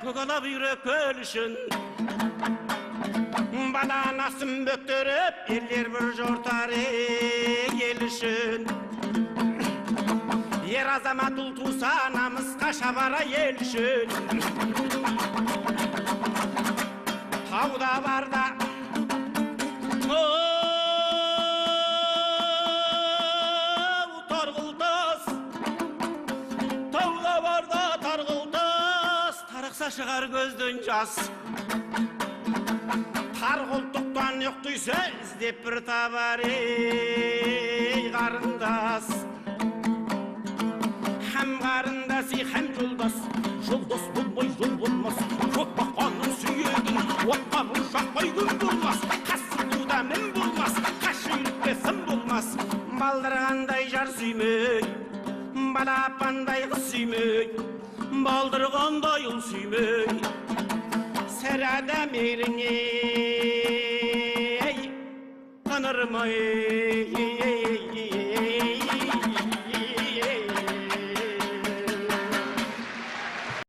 көкала бүйрек көлішін баланасын бөктіріп елдер бір жортар ел үшін ер азамат ұл туса намысқа шабара ел үшін тауда барда шығар көзден жас тар қолтықтан ұқтыйса іздеп бір табар ей қарындас һәм қарындас һәм жолдас жолдас болмай жол болмас жоқ баққаның сүйегін отқа ошақпай күн болмас қасылуда мін болмас қашүйрікке сын болмас балдырғандай жар сүймей балапандай қыз сүймей балдырғандай ұл сүймей сәр адам еріне қанырмай